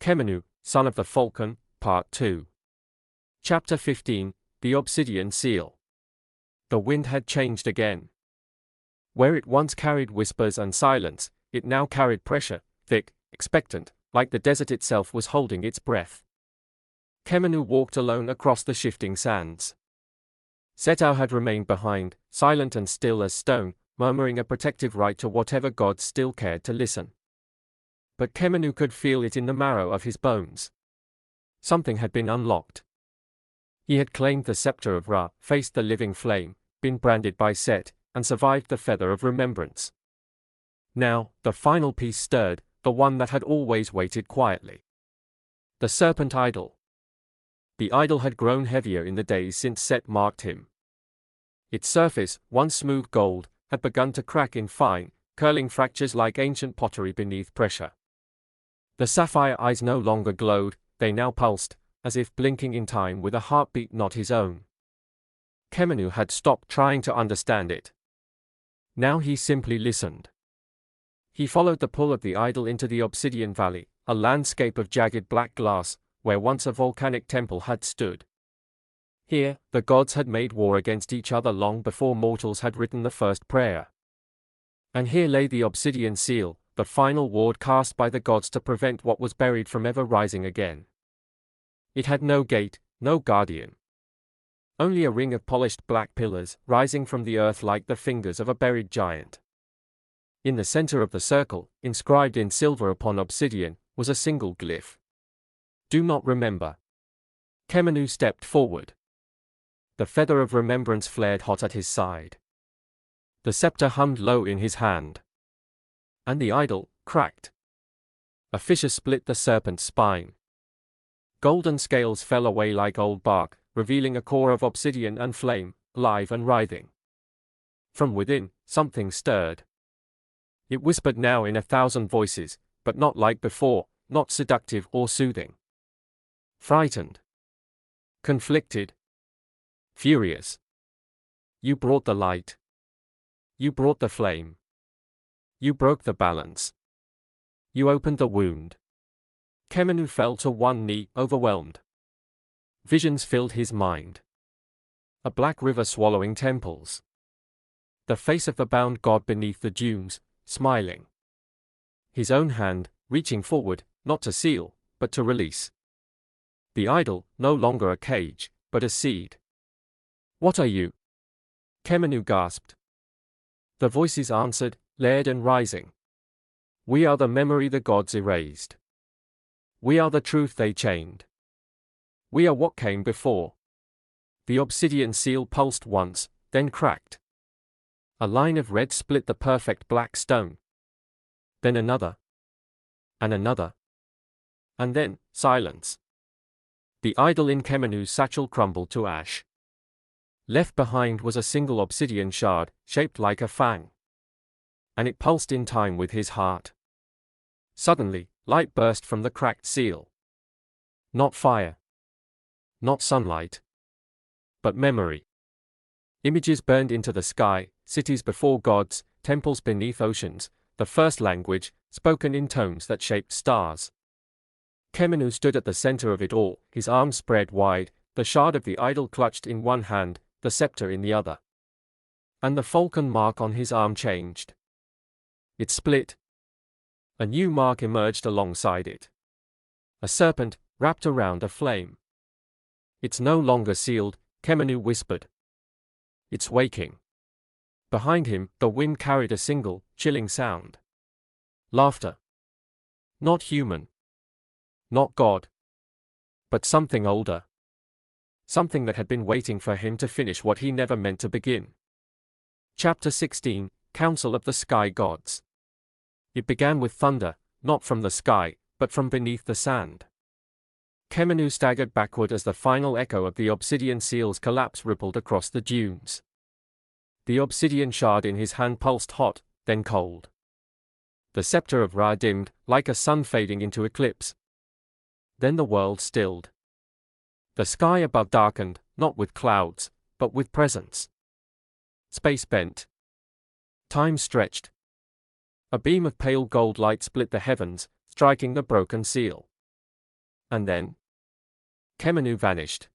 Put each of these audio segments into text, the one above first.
Khemenu, Son of the Falcon, Part 2. Chapter 15, The Obsidian Seal. The wind had changed again. Where it once carried whispers and silence, it now carried pressure, thick, expectant, like the desert itself was holding its breath. Khemenu walked alone across the shifting sands. Setau had remained behind, silent and still as stone, murmuring a protective right to whatever gods still cared to listen. But Khemenu could feel it in the marrow of his bones. Something had been unlocked. He had claimed the scepter of Ra, faced the living flame, been branded by Set, and survived the feather of remembrance. Now, the final piece stirred, the one that had always waited quietly. The serpent idol. The idol had grown heavier in the days since Set marked him. Its surface, once smooth gold, had begun to crack in fine, curling fractures like ancient pottery beneath pressure. The sapphire eyes no longer glowed, they now pulsed, as if blinking in time with a heartbeat not his own. Khemenu had stopped trying to understand it. Now he simply listened. He followed the pull of the idol into the Obsidian Valley, a landscape of jagged black glass, where once a volcanic temple had stood. Here, the gods had made war against each other long before mortals had written the first prayer. And here lay the Obsidian Seal, the final ward cast by the gods to prevent what was buried from ever rising again. It had no gate, no guardian. Only a ring of polished black pillars, rising from the earth like the fingers of a buried giant. In the center of the circle, inscribed in silver upon obsidian, was a single glyph. Do not remember. Khemenu stepped forward. The feather of remembrance flared hot at his side. The scepter hummed low in his hand. And the idol cracked. A fissure split the serpent's spine. Golden scales fell away like old bark, revealing a core of obsidian and flame, alive and writhing. From within, something stirred. It whispered now in 1,000 voices, but not like before, not seductive or soothing. Frightened. Conflicted. Furious. You brought the light. You brought the flame. You broke the balance. You opened the wound. Khemenu fell to one knee, overwhelmed. Visions filled his mind. A black river swallowing temples. The face of the bound god beneath the dunes, smiling. His own hand, reaching forward, not to seal, but to release. The idol, no longer a cage, but a seed. What are you? Khemenu gasped. The voices answered, layered and rising. We are the memory the gods erased. We are the truth they chained. We are what came before. The obsidian seal pulsed once, then cracked. A line of red split the perfect black stone. Then another. And another. And then, silence. The idol in Khemenu's satchel crumbled to ash. Left behind was a single obsidian shard, shaped like a fang. And it pulsed in time with his heart. Suddenly, light burst from the cracked seal. Not fire. Not sunlight. But memory. Images burned into the sky, cities before gods, temples beneath oceans, the first language, spoken in tones that shaped stars. Khemenu stood at the center of it all, his arms spread wide, the shard of the idol clutched in one hand, the scepter in the other. And the falcon mark on his arm changed. It split. A new mark emerged alongside it. A serpent, wrapped around a flame. It's no longer sealed, Khemenu whispered. It's waking. Behind him, the wind carried a single, chilling sound. Laughter. Not human. Not God. But something older. Something that had been waiting for him to finish what he never meant to begin. Chapter 16, Council of the Sky Gods. It began with thunder, not from the sky, but from beneath the sand. Khemenu staggered backward as the final echo of the obsidian seal's collapse rippled across the dunes. The obsidian shard in his hand pulsed hot, then cold. The scepter of Ra dimmed, like a sun fading into eclipse. Then the world stilled. The sky above darkened, not with clouds, but with presence. Space bent. Time stretched. A beam of pale gold light split the heavens, striking the broken seal. And then Khemenu vanished.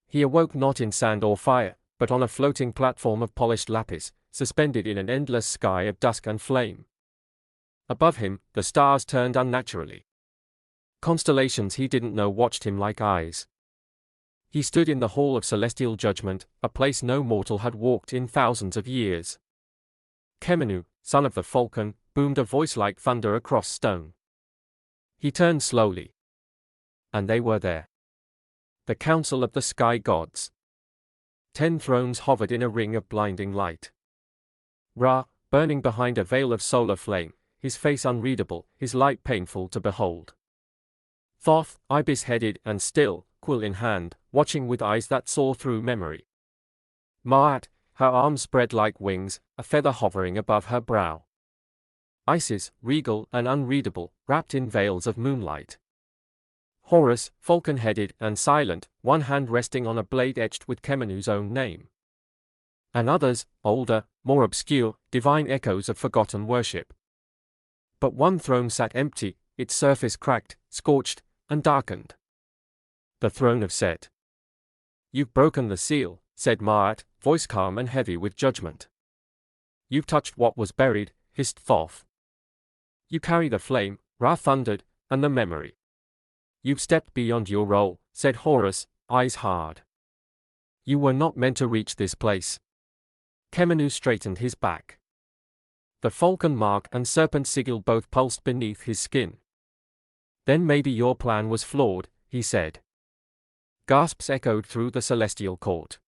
He awoke not in sand or fire, but on a floating platform of polished lapis, suspended in an endless sky of dusk and flame. Above him, the stars turned unnaturally. Constellations he didn't know watched him like eyes. He stood in the hall of celestial judgment, a place no mortal had walked in thousands of years. Khemenu, son of the Falcon, boomed a voice like thunder across stone. He turned slowly. And they were there. The council of the sky gods. 10 thrones hovered in a ring of blinding light. Ra, burning behind a veil of solar flame, his face unreadable, his light painful to behold. Thoth, ibis-headed and still, quill in hand, watching with eyes that saw through memory. Ma'at, her arms spread like wings, a feather hovering above her brow. Isis, regal and unreadable, wrapped in veils of moonlight. Horus, falcon-headed and silent, one hand resting on a blade etched with Khemenu's own name. And others, older, more obscure, divine echoes of forgotten worship. But one throne sat empty, its surface cracked, scorched, and darkened. The throne of Set. "You've broken the seal," said Ma'at, voice calm and heavy with judgment. "You've touched what was buried," hissed Thoth. "You carry the flame," Ra thundered, "and the memory." "You've stepped beyond your role," said Horus, eyes hard. "You were not meant to reach this place." Khemenu straightened his back. The falcon mark and serpent sigil both pulsed beneath his skin. "Then maybe your plan was flawed," he said. Gasps echoed through the celestial court.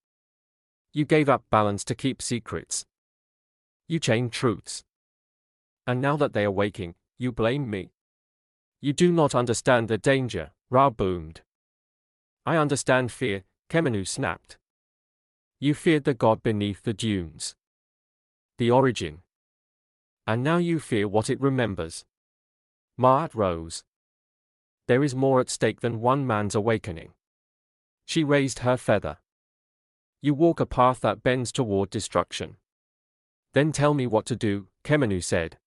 "You gave up balance to keep secrets. You chained truths. And now that they are waking, you blame me. You do not understand the danger," Ra boomed. "I understand fear," Khemenu snapped. "You feared the god beneath the dunes. The origin. And now you fear what it remembers." Ma'at rose. "There is more at stake than one man's awakening." She raised her feather. "You walk a path that bends toward destruction." "Then tell me what to do," Khemenu said.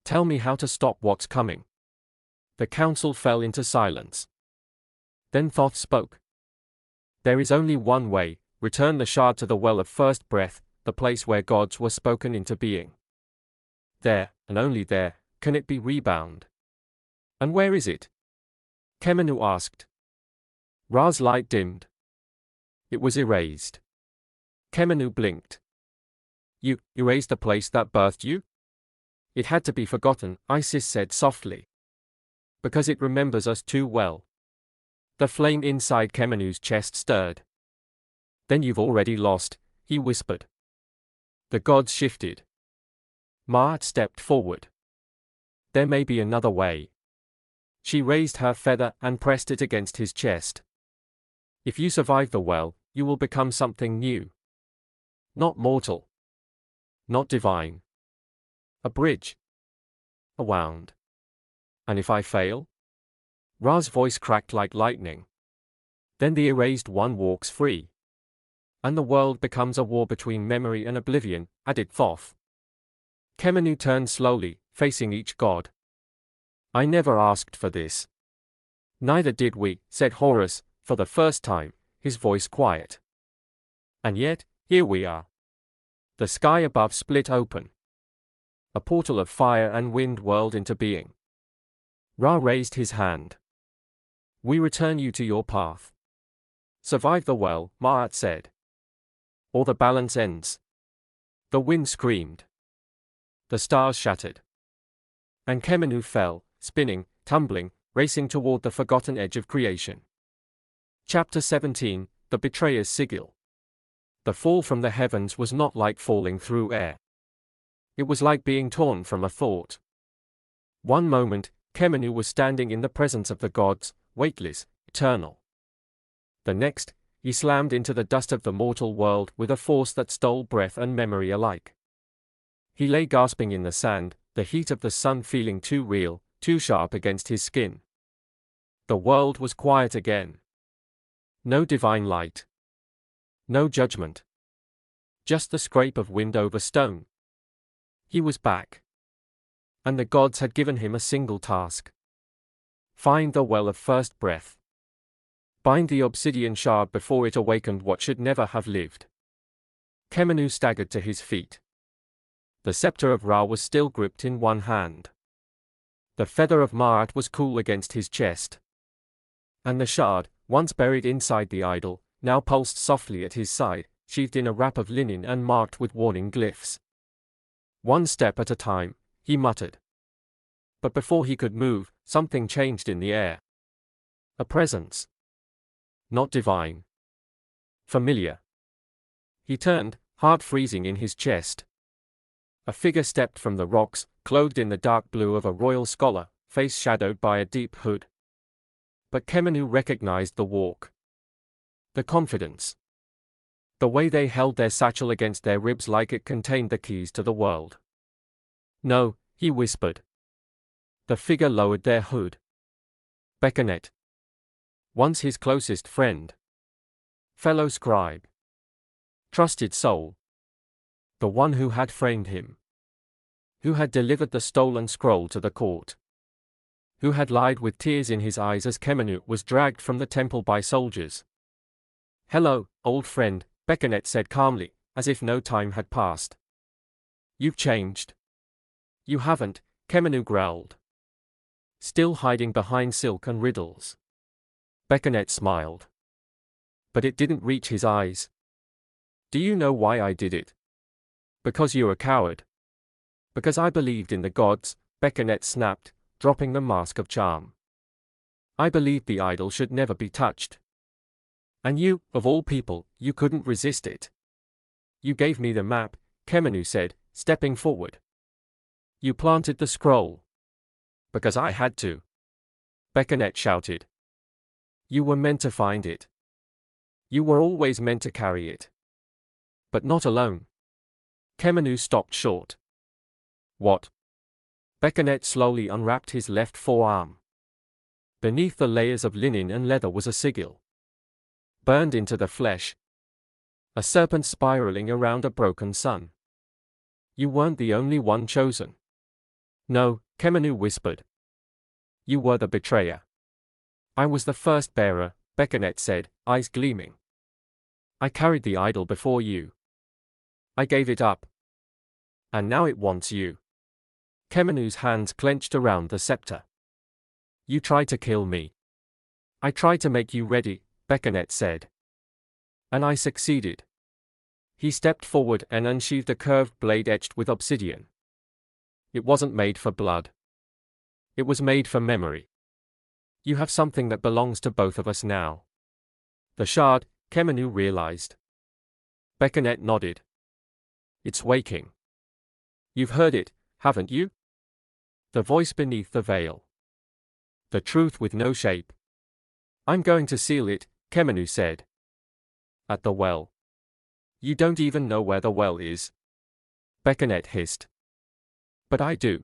"Tell me how to stop what's coming." The council fell into silence. Then Thoth spoke. "There is only one way, return the shard to the well of first breath, the place where gods were spoken into being. There, and only there, can it be rebound." "And where is it?" Khemenu asked. Ra's light dimmed. It was erased. Khemenu blinked. "You erased the place that birthed you?" "It had to be forgotten," Isis said softly. "Because it remembers us too well." The flame inside Khmenu's chest stirred. "Then you've already lost," he whispered. The gods shifted. Ma'at stepped forward. "There may be another way." She raised her feather and pressed it against his chest. "If you survive the well, you will become something new. Not mortal. Not divine. A bridge. A wound. And if I fail?" Ra's voice cracked like lightning. "Then the erased one walks free. And the world becomes a war between memory and oblivion," added Thoth. Khemenu turned slowly, facing each god. "I never asked for this." "Neither did we," said Horus, for the first time, his voice quiet. "And yet, here we are." The sky above split open. A portal of fire and wind whirled into being. Ra raised his hand. "We return you to your path. Survive the well," Ma'at said. "Or the balance ends." The wind screamed. The stars shattered. And Khemenu fell, spinning, tumbling, racing toward the forgotten edge of creation. Chapter 17, The Betrayer's Sigil. The fall from the heavens was not like falling through air. It was like being torn from a thought. One moment, Khemenu was standing in the presence of the gods, weightless, eternal. The next, he slammed into the dust of the mortal world with a force that stole breath and memory alike. He lay gasping in the sand, the heat of the sun feeling too real, too sharp against his skin. The world was quiet again. No divine light. No judgment. Just the scrape of wind over stone. He was back. And the gods had given him a single task. Find the well of first breath. Bind the obsidian shard before it awakened what should never have lived. Khemenu staggered to his feet. The scepter of Ra was still gripped in one hand. The feather of Ma'at was cool against his chest. And the shard, once buried inside the idol, now pulsed softly at his side, sheathed in a wrap of linen and marked with warning glyphs. One step at a time, he muttered. But before he could move, something changed in the air. A presence. Not divine. Familiar. He turned, heart freezing in his chest. A figure stepped from the rocks, clothed in the dark blue of a royal scholar, face shadowed by a deep hood. But Khemenu recognized the walk. The confidence. The way they held their satchel against their ribs like it contained the keys to the world. No, he whispered. The figure lowered their hood. Becknet. Once his closest friend. Fellow scribe. Trusted soul. The one who had framed him. Who had delivered the stolen scroll to the court. Who had lied with tears in his eyes as Khemenu was dragged from the temple by soldiers. Hello, old friend, Becknet said calmly, as if no time had passed. You've changed. You haven't, Khemenu growled. Still hiding behind silk and riddles. Becknet smiled. But it didn't reach his eyes. Do you know why I did it? Because you're a coward. Because I believed in the gods, Becknet snapped, dropping the mask of charm. I believed the idol should never be touched. And you, of all people, you couldn't resist it. You gave me the map, Khemenu said, stepping forward. You planted the scroll. Because I had to. Becknet shouted. You were meant to find it. You were always meant to carry it. But not alone. Khemenu stopped short. What? Becknet slowly unwrapped his left forearm. Beneath the layers of linen and leather was a sigil. Burned into the flesh. A serpent spiraling around a broken sun. You weren't the only one chosen. No, Khemenu whispered. You were the betrayer. I was the first bearer, Becknet said, eyes gleaming. I carried the idol before you. I gave it up. And now it wants you. Khmenu's hands clenched around the scepter. You tried to kill me. I tried to make you ready, Becknet said. And I succeeded. He stepped forward and unsheathed a curved blade etched with obsidian. It wasn't made for blood. It was made for memory. You have something that belongs to both of us now. The shard, Khemenu realized. Becknet nodded. It's waking. You've heard it, haven't you? The voice beneath the veil. The truth with no shape. I'm going to seal it, Khemenu said. At the well. You don't even know where the well is. Becknet hissed. But I do.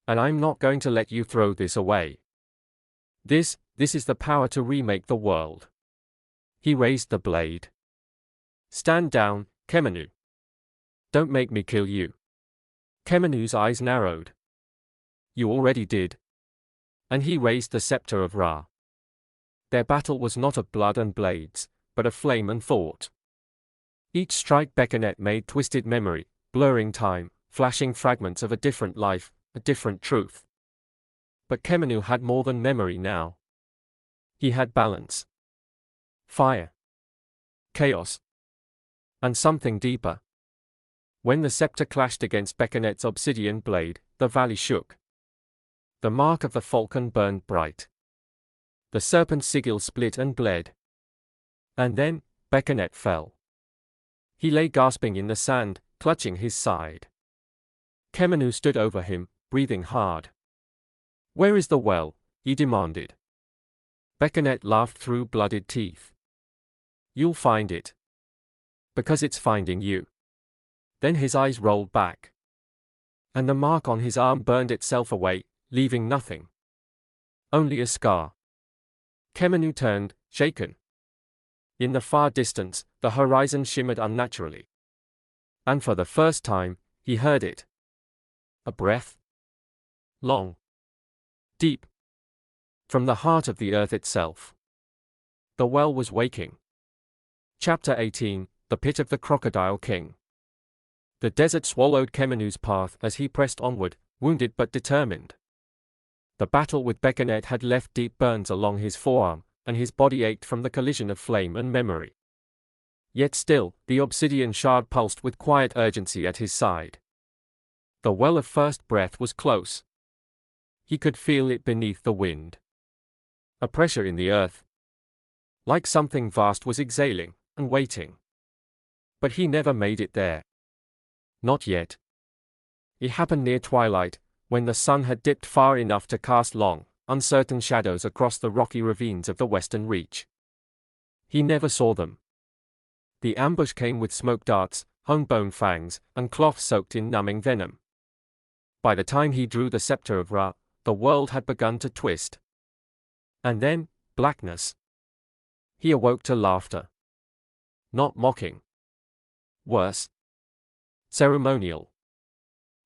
And I'm not going to let you throw this away. This is the power to remake the world. He raised the blade. Stand down, Khemenu. Don't make me kill you. Khmenu's eyes narrowed. You already did. And he raised the scepter of Ra. Their battle was not of blood and blades, but of flame and thought. Each strike Becknet made twisted memory, blurring time, flashing fragments of a different life, a different truth. But Khemenu had more than memory now. He had balance. Fire. Chaos. And something deeper. When the scepter clashed against Becknet's obsidian blade, the valley shook. The mark of the falcon burned bright. The serpent sigil split and bled. And then, Becknet fell. He lay gasping in the sand, clutching his side. Khemenu stood over him, breathing hard. Where is the well? He demanded. Becknet laughed through blooded teeth. You'll find it. Because it's finding you. Then his eyes rolled back. And the mark on his arm burned itself away, leaving nothing. Only a scar. Khemenu turned, shaken. In the far distance, the horizon shimmered unnaturally. And for the first time, he heard it. A breath. Long. Deep. from the heart of the earth itself. The well was waking. Chapter 18, The Pit of the Crocodile King. The desert swallowed Khemenu's path as he pressed onward, wounded but determined. The battle with Bekenet had left deep burns along his forearm, and his body ached from the collision of flame and memory. Yet still, the obsidian shard pulsed with quiet urgency at his side. The well of first breath was close. He could feel it beneath the wind. A pressure in the earth. Like something vast was exhaling, and waiting. But he never made it there. Not yet. It happened near twilight, when the sun had dipped far enough to cast long, uncertain shadows across the rocky ravines of the western reach. He never saw them. The ambush came with smoke darts, hung-bone fangs, and cloth soaked in numbing venom. By the time he drew the scepter of Ra, the world had begun to twist. And then, blackness. He awoke to laughter. Not mocking. Worse. Ceremonial.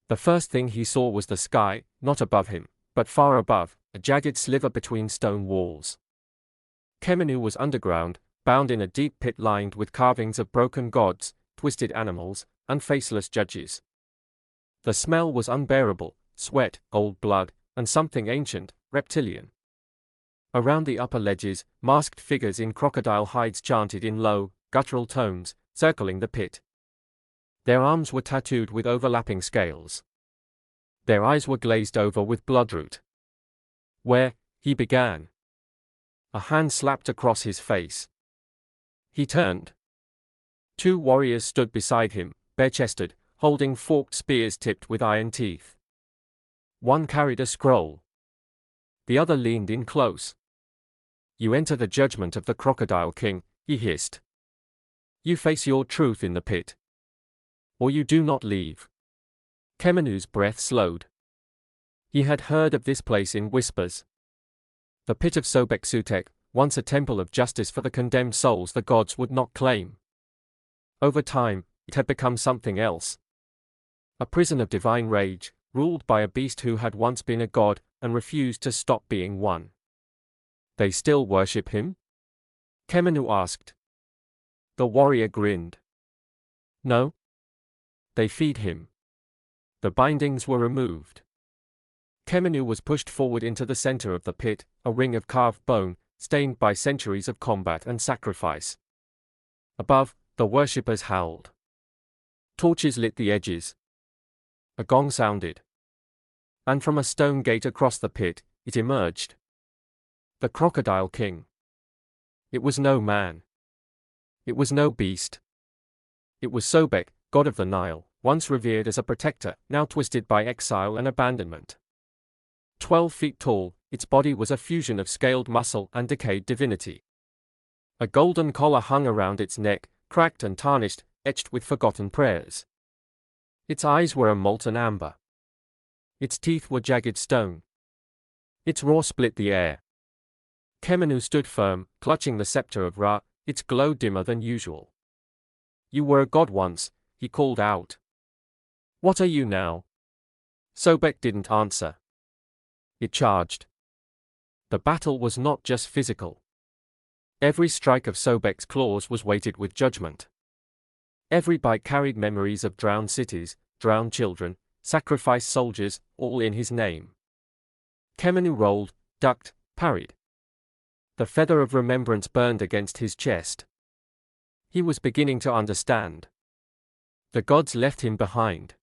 The first thing he saw was the sky, not above him, but far above, a jagged sliver between stone walls. Khemenu was underground, bound in a deep pit lined with carvings of broken gods, twisted animals, and faceless judges. The smell was unbearable, sweat, old blood, and something ancient, reptilian. Around the upper ledges, masked figures in crocodile hides chanted in low, guttural tones, circling the pit. Their arms were tattooed with overlapping scales. Their eyes were glazed over with bloodroot. Where, he began. A hand slapped across his face. He turned. Two warriors stood beside him, bare-chested, holding forked spears tipped with iron teeth. One carried a scroll. The other leaned in close. "You enter the judgment of the Crocodile King," he hissed. "You face your truth in the pit. Or you do not leave." Khemenu's breath slowed. He had heard of this place in whispers. The pit of Sobek-Sutek, once a temple of justice for the condemned souls the gods would not claim. Over time, it had become something else. A prison of divine rage, ruled by a beast who had once been a god, and refused to stop being one. "They still worship him?" Khemenu asked. The warrior grinned. "No. They feed him." The bindings were removed. Khemenu was pushed forward into the center of the pit, a ring of carved bone, stained by centuries of combat and sacrifice. Above, the worshippers howled. Torches lit the edges. A gong sounded. And from a stone gate across the pit, it emerged. The Crocodile King. It was no man. It was no beast. It was Sobek, god of the Nile, once revered as a protector, now twisted by exile and abandonment. 12 feet tall, its body was a fusion of scaled muscle and decayed divinity. A golden collar hung around its neck, cracked and tarnished, etched with forgotten prayers. Its eyes were a molten amber. Its teeth were jagged stone. Its roar split the air. Khemenu stood firm, clutching the scepter of Ra, its glow dimmer than usual. "You were a god once," he called out. "What are you now?" Sobek didn't answer. It charged. The battle was not just physical. Every strike of Sobek's claws was weighted with judgment. Every bite carried memories of drowned cities, drowned children, sacrificed soldiers, all in his name. Khemenu rolled, ducked, parried. The feather of remembrance burned against his chest. He was beginning to understand. The gods left him behind.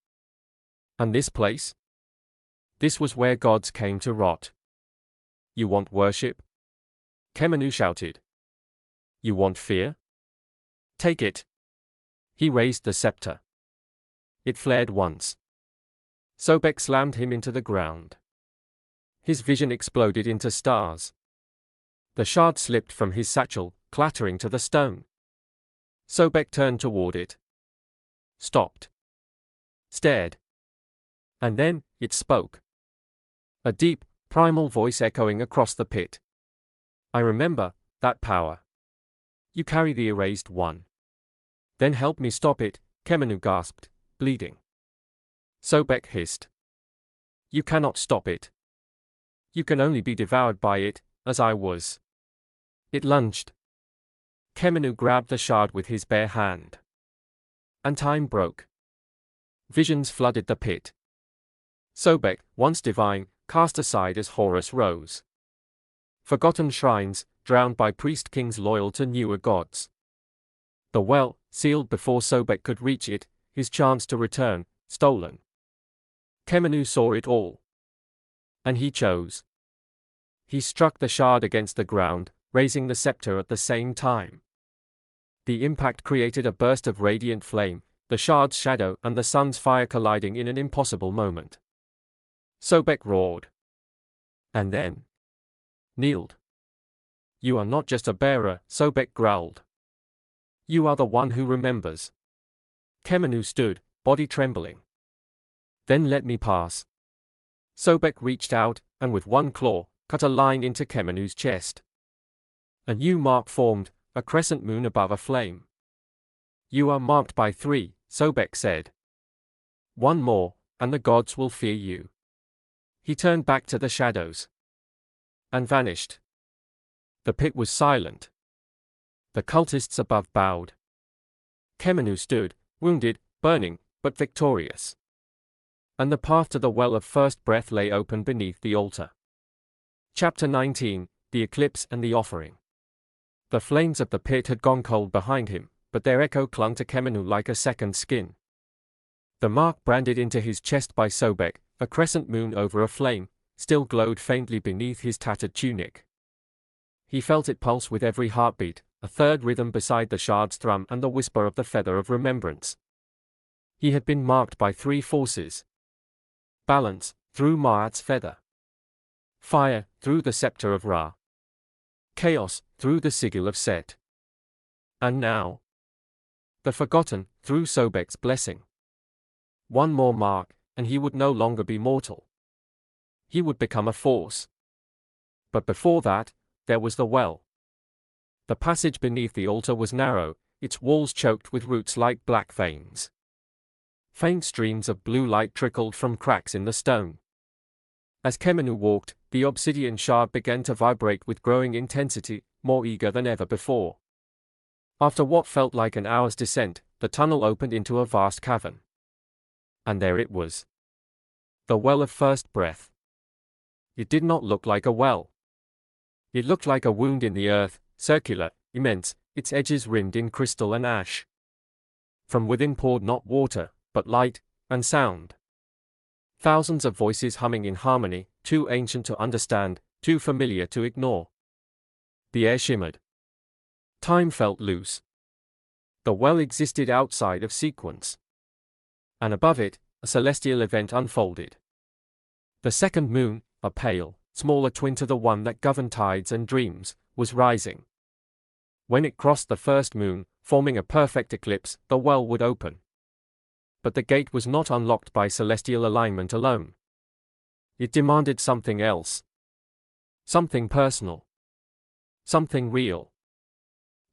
And this place? This was where gods came to rot. "You want worship?" Khemenu shouted. "You want fear? Take it." He raised the scepter. It flared once. Sobek slammed him into the ground. His vision exploded into stars. The shard slipped from his satchel, clattering to the stone. Sobek turned toward it. Stopped. Stared. And then, it spoke. A deep, primal voice echoing across the pit. "I remember that power. You carry the erased one. Then help me stop it," Khemenu gasped, bleeding. Sobek hissed. "You cannot stop it. You can only be devoured by it," as I was. It lunged. Khemenu grabbed the shard with his bare hand. And time broke. Visions flooded the pit. Sobek, once divine, cast aside as Horus rose. Forgotten shrines, drowned by priest-kings loyal to newer gods. The well, sealed before Sobek could reach it, his chance to return, stolen. Khemenu saw it all. And he chose. He struck the shard against the ground, raising the scepter at the same time. The impact created a burst of radiant flame, the shard's shadow and the sun's fire colliding in an impossible moment. Sobek roared. And then kneeled. You are not just a bearer, Sobek growled. You are the one who remembers. Khemenu stood, body trembling. Then let me pass. Sobek reached out, and with one claw, cut a line into Khmenu's chest. A new mark formed, a crescent moon above a flame. You are marked by 3, Sobek said. One more, and the gods will fear you. He turned back to the shadows. And vanished. The pit was silent. The cultists above bowed. Khemenu stood, wounded, burning, but victorious. And the path to the well of first breath lay open beneath the altar. Chapter 19, The Eclipse and the Offering. The flames of the pit had gone cold behind him, but their echo clung to Khemenu like a second skin. The mark branded into his chest by Sobek, a crescent moon over a flame, still glowed faintly beneath his tattered tunic. He felt it pulse with every heartbeat, a third rhythm beside the shard's thrum and the whisper of the feather of remembrance. He had been marked by 3 forces. Balance, through Ma'at's feather. Fire, through the scepter of Ra. Chaos, through the sigil of Set. And now, the forgotten, through Sobek's blessing. One more mark, and he would no longer be mortal. He would become a force. But before that, there was the well. The passage beneath the altar was narrow, its walls choked with roots like black veins. Faint streams of blue light trickled from cracks in the stone. As Khemenu walked, the obsidian shard began to vibrate with growing intensity, more eager than ever before. After what felt like an hour's descent, the tunnel opened into a vast cavern. And there it was. The well of first breath. It did not look like a well. It looked like a wound in the earth, circular, immense, its edges rimmed in crystal and ash. From within poured not water, but light and sound. Thousands of voices humming in harmony, too ancient to understand, too familiar to ignore. The air shimmered. Time felt loose. The well existed outside of sequence. And above it, a celestial event unfolded. The second moon, a pale, smaller twin to the one that governed tides and dreams, was rising. When it crossed the first moon, forming a perfect eclipse, the well would open. But the gate was not unlocked by celestial alignment alone. It demanded something else. Something personal. Something real.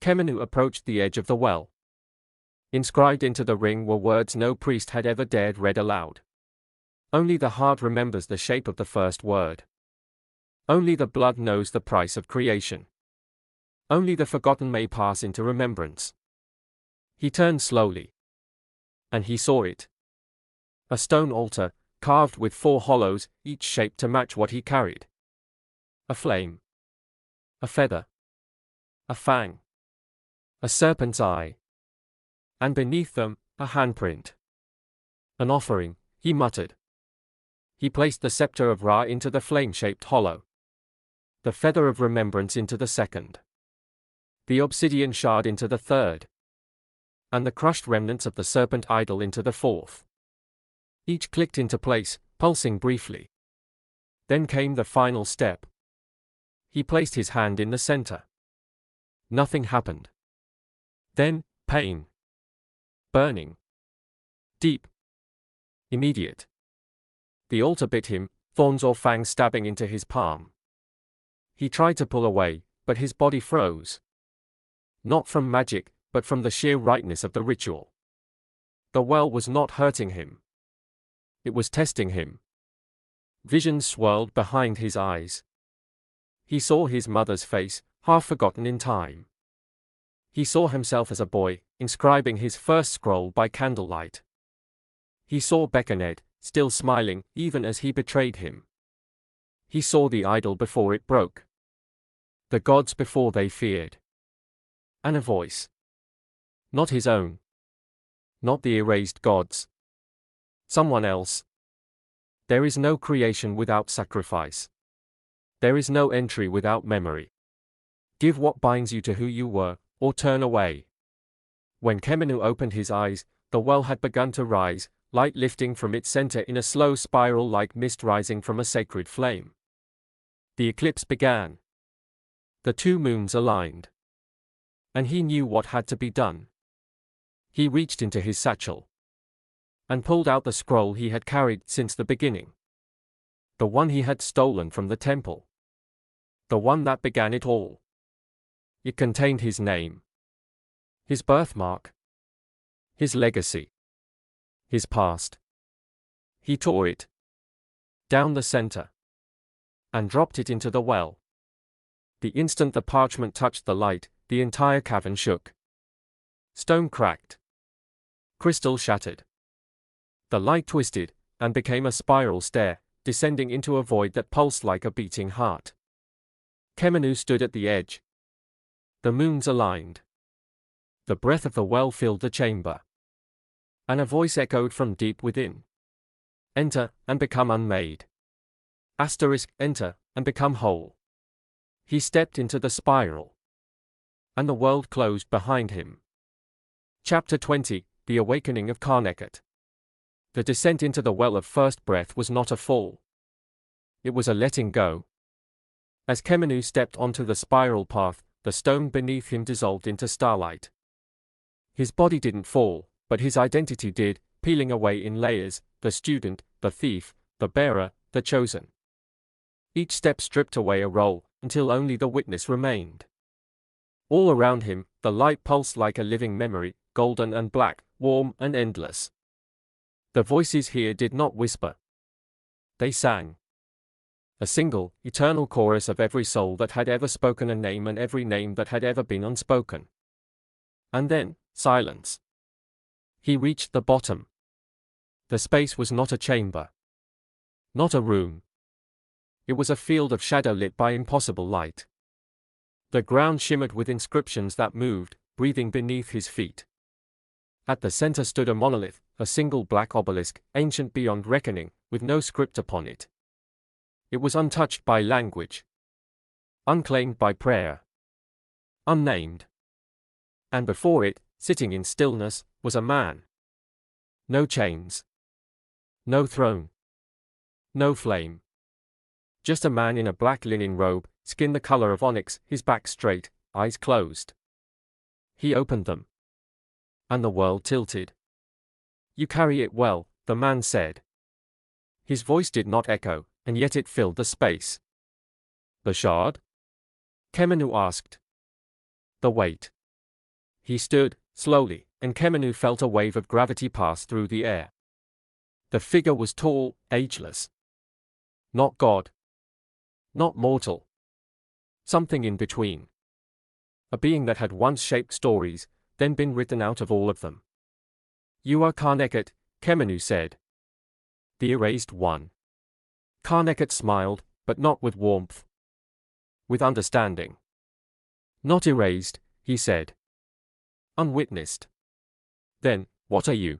Khemenu approached the edge of the well. Inscribed into the ring were words no priest had ever dared read aloud. Only the heart remembers the shape of the first word. Only the blood knows the price of creation. Only the forgotten may pass into remembrance. He turned slowly. And he saw it. A stone altar, carved with 4 hollows, each shaped to match what he carried. A flame. A feather. A fang. A serpent's eye. And beneath them, a handprint. An offering, he muttered. He placed the scepter of Ra into the flame-shaped hollow. The feather of remembrance into the second. The obsidian shard into the third. And the crushed remnants of the serpent idol into the fourth. Each clicked into place, pulsing briefly. Then came the final step. He placed his hand in the center. Nothing happened. Then, pain. Burning. Deep. Immediate. The altar bit him, thorns or fangs stabbing into his palm. He tried to pull away, but his body froze. Not from magic, but from the sheer rightness of the ritual. The well was not hurting him. It was testing him. Visions swirled behind his eyes. He saw his mother's face, half forgotten in time. He saw himself as a boy, inscribing his first scroll by candlelight. He saw Beckoned, still smiling, even as he betrayed him. He saw the idol before it broke. The gods before they feared. And a voice. Not his own. Not the erased gods. Someone else. There is no creation without sacrifice. There is no entry without memory. Give what binds you to who you were, or turn away. When Khemenu opened his eyes, the well had begun to rise, light lifting from its center in a slow spiral like mist rising from a sacred flame. The eclipse began. The two moons aligned. And he knew what had to be done. He reached into his satchel and pulled out the scroll he had carried since the beginning. The one he had stolen from the temple. The one that began it all. It contained his name. His birthmark. His legacy. His past. He tore it down the center and dropped it into the well. The instant the parchment touched the light, the entire cavern shook. Stone cracked. Crystal shattered. The light twisted, and became a spiral stair, descending into a void that pulsed like a beating heart. Khemenu stood at the edge. The moons aligned. The breath of the well filled the chamber. And a voice echoed from deep within. Enter, and become unmade. Enter, and become whole. He stepped into the spiral. And the world closed behind him. Chapter 20, The Awakening of Karneket. The descent into the well of first breath was not a fall. It was a letting go. As Khemenu stepped onto the spiral path, the stone beneath him dissolved into starlight. His body didn't fall, but his identity did, peeling away in layers, the student, the thief, the bearer, the chosen. Each step stripped away a role, until only the witness remained. All around him, the light pulsed like a living memory, golden and black, warm and endless. The voices here did not whisper. They sang. A single, eternal chorus of every soul that had ever spoken a name and every name that had ever been unspoken. And then, silence. He reached the bottom. The space was not a chamber. Not a room. It was a field of shadow lit by impossible light. The ground shimmered with inscriptions that moved, breathing beneath his feet. At the center stood a monolith, a single black obelisk, ancient beyond reckoning, with no script upon it. It was untouched by language. Unclaimed by prayer. Unnamed. And before it, sitting in stillness, was a man. No chains. No throne. No flame. Just a man in a black linen robe, skin the color of onyx, his back straight, eyes closed. He opened them. And the world tilted. You carry it well, the man said. His voice did not echo, and yet it filled the space. The shard? Khemenu asked. The weight. He stood, slowly, and Khemenu felt a wave of gravity pass through the air. The figure was tall, ageless. Not God. Not mortal. Something in between. A being that had once shaped stories, then been written out of all of them. You are Karneket, Khemenu said. The erased one. Karneket smiled, but not with warmth. With understanding. Not erased, he said. Unwitnessed. Then, what are you?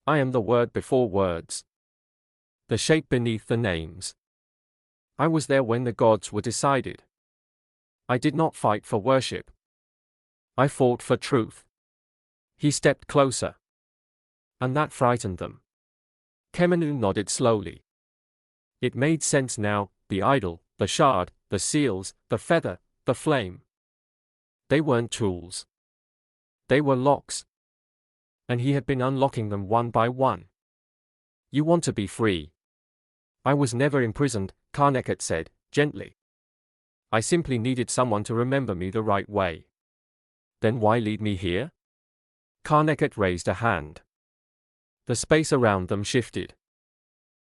I am the word before words. The shape beneath the names. I was there when the gods were decided. I did not fight for worship. I fought for truth. He stepped closer. And that frightened them. Khemenu nodded slowly. It made sense now, the idol, the shard, the seals, the feather, the flame. They weren't tools. They were locks. And he had been unlocking them one by one. You want to be free. I was never imprisoned, Karneket said, gently. I simply needed someone to remember me the right way. Then why lead me here? Karneket raised a hand. The space around them shifted.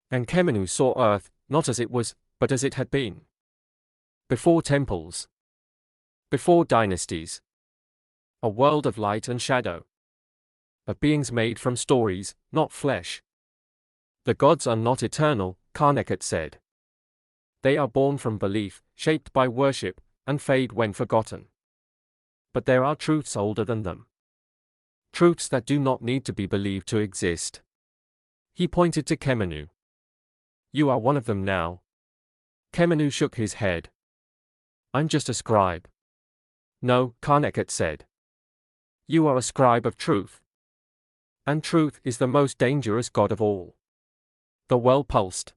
And Khemenu saw Earth, not as it was, but as it had been. Before temples. Before dynasties. A world of light and shadow. Of beings made from stories, not flesh. The gods are not eternal, Karnakat said. They are born from belief, shaped by worship, and fade when forgotten. But there are truths older than them. Truths that do not need to be believed to exist. He pointed to Khemenu. You are one of them now. Khemenu shook his head. I'm just a scribe. No, Karnakat said. You are a scribe of truth. And truth is the most dangerous god of all. The well pulsed.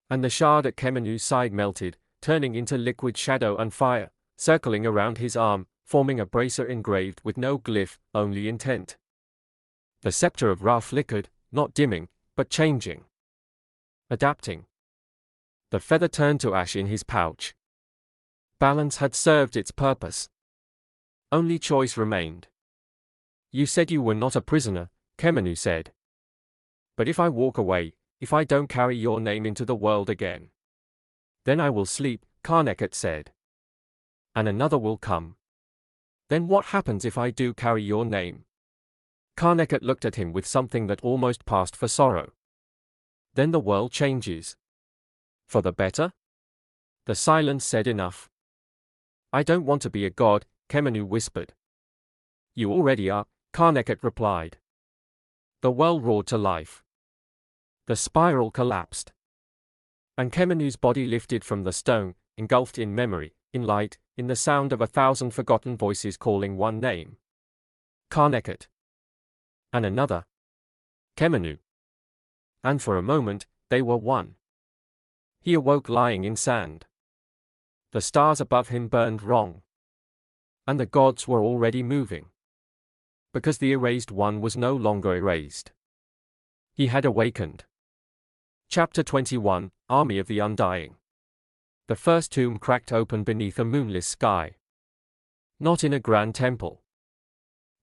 And the shard at Khemenu's side melted, turning into liquid shadow and fire, circling around his arm, forming a bracer engraved with no glyph, only intent. The scepter of Ra flickered, not dimming, but changing. Adapting. The feather turned to ash in his pouch. Balance had served its purpose. Only choice remained. You said you were not a prisoner, Khemenu said. But if I walk away, if I don't carry your name into the world again, then I will sleep, Karnakat said. And another will come. Then what happens if I do carry your name? Karnakat looked at him with something that almost passed for sorrow. Then the world changes. For the better? The silence said enough. I don't want to be a god, Khemenu whispered. You already are, Karnakat replied. The well roared to life. The spiral collapsed. And Khemenu's body lifted from the stone, engulfed in memory, in light, in the sound of 1,000 forgotten voices calling one name. Karnakat. And another. Khemenu. And for a moment, they were one. He awoke lying in sand. The stars above him burned wrong. And the gods were already moving. Because the erased one was no longer erased. He had awakened. Chapter 21, Army of the Undying. The first tomb cracked open beneath a moonless sky. Not in a grand temple.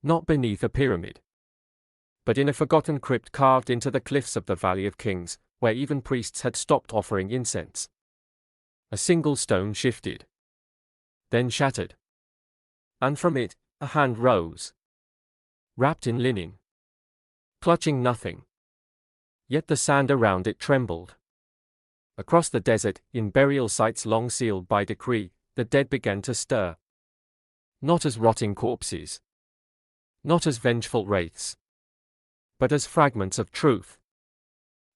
Not beneath a pyramid. But in a forgotten crypt carved into the cliffs of the Valley of Kings, where even priests had stopped offering incense. A single stone shifted. Then shattered. And from it, a hand rose. Wrapped in linen. Clutching nothing. Yet the sand around it trembled. Across the desert, in burial sites long sealed by decree, the dead began to stir. Not as rotting corpses. Not as vengeful wraiths. But as fragments of truth.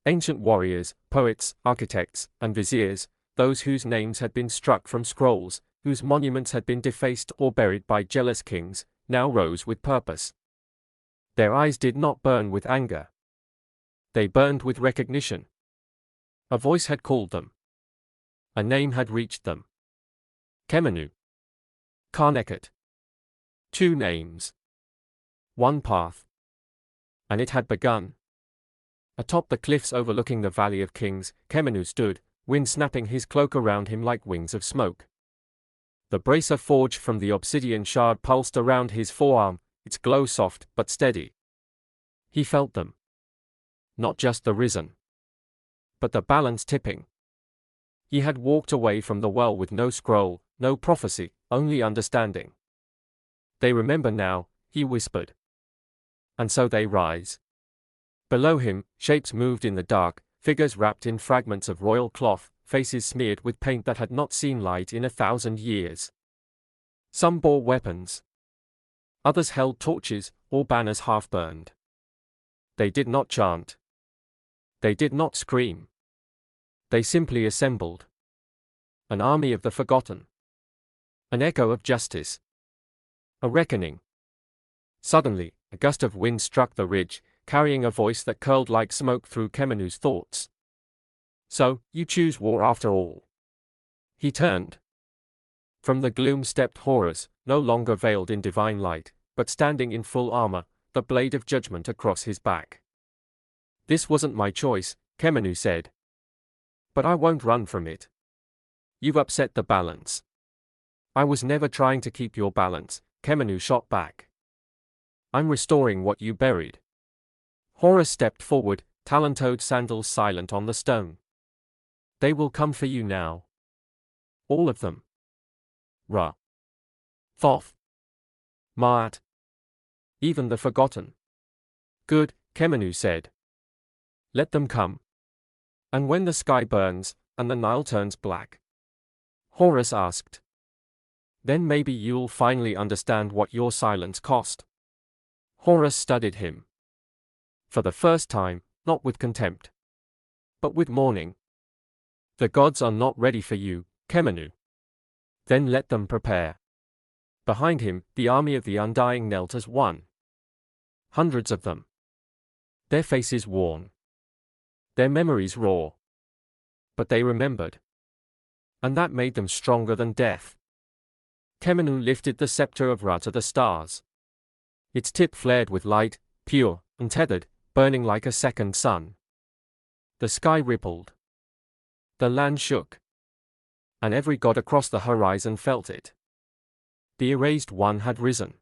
Ancient warriors, poets, architects, and viziers, those whose names had been struck from scrolls, whose monuments had been defaced or buried by jealous kings, now rose with purpose. Their eyes did not burn with anger. They burned with recognition. A voice had called them. A name had reached them. Khemenu. Karnakat. Two names. One path. And it had begun. Atop the cliffs overlooking the Valley of Kings, Khemenu stood, wind snapping his cloak around him like wings of smoke. The bracer forged from the obsidian shard pulsed around his forearm, its glow soft but steady. He felt them. Not just the risen. But the balance tipping. He had walked away from the well with no scroll, no prophecy, only understanding. They remember now, he whispered. And so they rise. Below him, shapes moved in the dark, figures wrapped in fragments of royal cloth, faces smeared with paint that had not seen light in 1,000 years. Some bore weapons. Others held torches, or banners half-burned. They did not chant. They did not scream. They simply assembled. An army of the forgotten. An echo of justice. A reckoning. Suddenly, a gust of wind struck the ridge, carrying a voice that curled like smoke through Khemenu's thoughts. So, you choose war after all. He turned. From the gloom stepped Horus, no longer veiled in divine light, but standing in full armor, the blade of judgment across his back. This wasn't my choice, Khemenu said. But I won't run from it. You've upset the balance. I was never trying to keep your balance, Khemenu shot back. I'm restoring what you buried. Horus stepped forward, talon-toed sandals silent on the stone. They will come for you now. All of them. Ra. Thoth. Ma'at. Even the forgotten. Good, Khemenu said. Let them come. And when the sky burns, and the Nile turns black? Horus asked. Then maybe you'll finally understand what your silence cost. Horus studied him. For the first time, not with contempt, but with mourning. The gods are not ready for you, Khemenu. Then let them prepare. Behind him, the army of the Undying knelt as one. Hundreds of them. Their faces worn. Their memories raw. But they remembered. And that made them stronger than death. Khemenu lifted the scepter of Ra to the stars. Its tip flared with light, pure, untethered, burning like a second sun. The sky rippled. The land shook. And every god across the horizon felt it. The erased one had risen.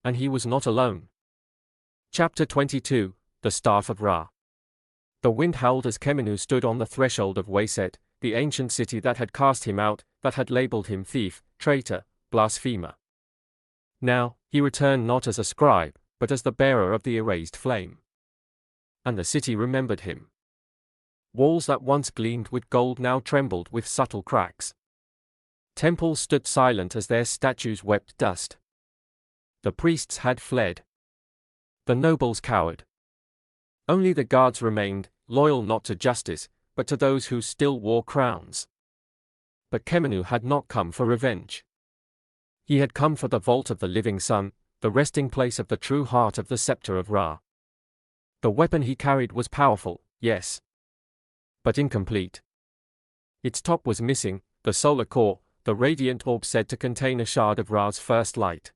And he was not alone. Chapter 22, The Staff of Ra. The wind howled as Khemenu stood on the threshold of Wayset, the ancient city that had cast him out, that had labeled him thief, traitor, blasphemer. Now, he returned not as a scribe, but as the bearer of the erased flame. And the city remembered him. Walls that once gleamed with gold now trembled with subtle cracks. Temples stood silent as their statues wept dust. The priests had fled. The nobles cowered. Only the guards remained, loyal not to justice, but to those who still wore crowns. But Khemenu had not come for revenge. He had come for the vault of the living sun, the resting place of the true heart of the scepter of Ra. The weapon he carried was powerful, yes, but incomplete. Its top was missing, the solar core, the radiant orb said to contain a shard of Ra's first light.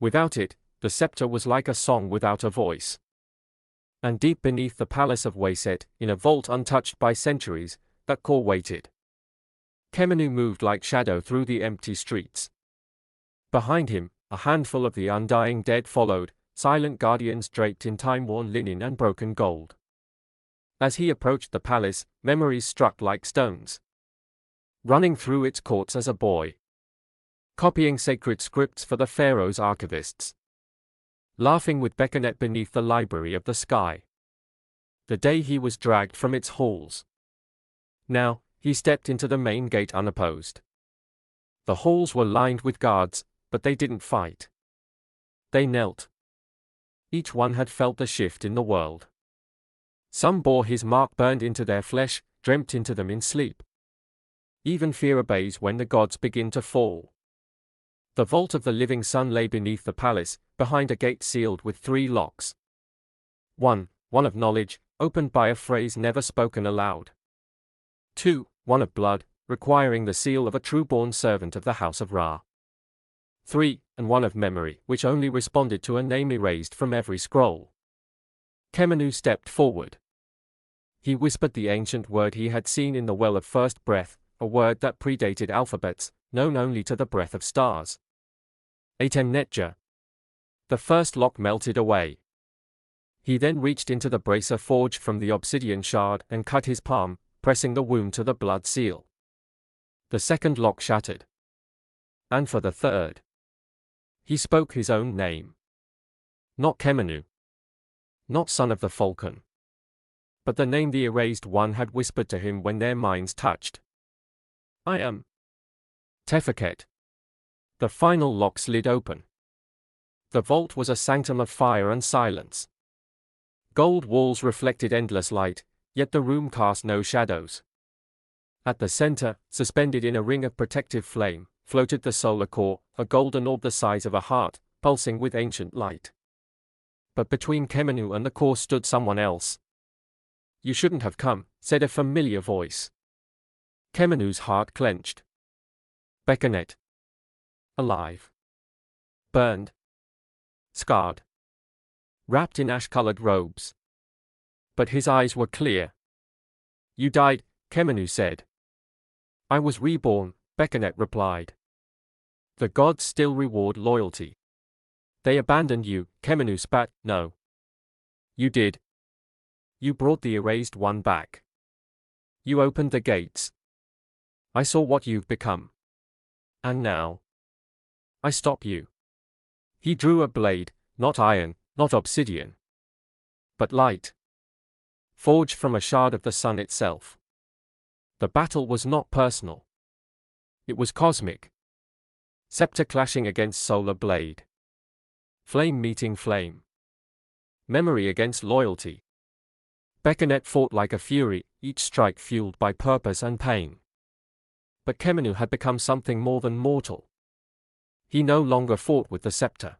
Without it, the scepter was like a song without a voice. And deep beneath the palace of Wayset, in a vault untouched by centuries, that core waited. Khemenu moved like shadow through the empty streets. Behind him, a handful of the undying dead followed, silent guardians draped in time-worn linen and broken gold. As he approached the palace, memories struck like stones. Running through its courts as a boy. Copying sacred scripts for the pharaoh's archivists. Laughing with Bechenet beneath the library of the sky. The day he was dragged from its halls. Now, he stepped into the main gate unopposed. The halls were lined with guards, but they didn't fight. They knelt. Each one had felt the shift in the world. Some bore his mark burned into their flesh, dreamt into them in sleep. Even fear obeys when the gods begin to fall. The vault of the living sun lay beneath the palace, behind a gate sealed with 3 locks. One of knowledge, opened by a phrase never spoken aloud. 2, one of blood, requiring the seal of a true-born servant of the house of Ra. 3, and one of memory, which only responded to a name erased from every scroll. Khemenu stepped forward. He whispered the ancient word he had seen in the well of first breath, a word that predated alphabets, known only to the breath of stars. Atem-netja. The first lock melted away. He then reached into the bracer forged from the obsidian shard and cut his palm, pressing the wound to the blood seal. The second lock shattered. And for the third. He spoke his own name. Not Khemenu. Not son of the Falcon. But the name the erased one had whispered to him when their minds touched. I am Tefeket. The final lock slid open. The vault was a sanctum of fire and silence. Gold walls reflected endless light, yet the room cast no shadows. At the center, suspended in a ring of protective flame, floated the solar core, a golden orb the size of a heart, pulsing with ancient light. But between Khemenu and the core stood someone else. You shouldn't have come, said a familiar voice. Khmenu's heart clenched. Bechenet. Alive. Burned. Scarred. Wrapped in ash-colored robes. But his eyes were clear. You died, Khemenu said. I was reborn, Bechenet replied. The gods still reward loyalty. They abandoned you, Khemenu spat. No. You did. You brought the erased one back. You opened the gates. I saw what you've become. And now I stop you. He drew a blade, not iron, not obsidian, but light, forged from a shard of the sun itself. The battle was not personal. It was cosmic. Scepter clashing against solar blade. Flame meeting flame. Memory against loyalty. Becanet fought like a fury, each strike fueled by purpose and pain. But Khemenu had become something more than mortal. He no longer fought with the scepter.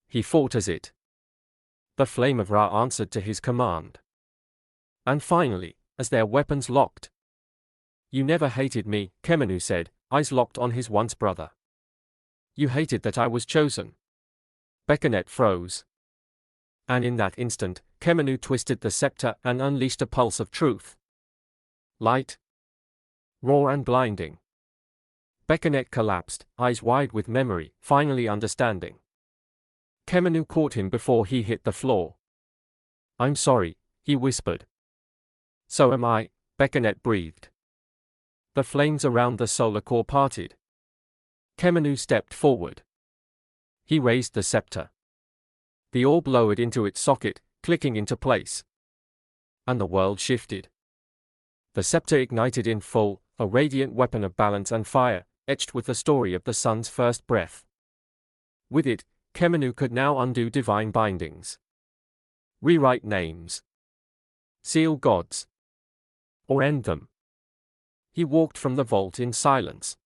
He fought as it. The flame of Ra answered to his command. And finally, as their weapons locked. You never hated me, Khemenu said, eyes locked on his once brother. You hated that I was chosen. Becanet froze. And in that instant, Khemenu twisted the scepter and unleashed a pulse of truth. Light. Raw and blinding. Becanet collapsed, eyes wide with memory, finally understanding. Khemenu caught him before he hit the floor. I'm sorry, he whispered. So am I, Becanet breathed. The flames around the solar core parted. Khemenu stepped forward. He raised the scepter. The orb lowered into its socket, clicking into place. And the world shifted. The scepter ignited in full, a radiant weapon of balance and fire, etched with the story of the sun's first breath. With it, Khemenu could now undo divine bindings. Rewrite names. Seal gods. Or end them. He walked from the vault in silence.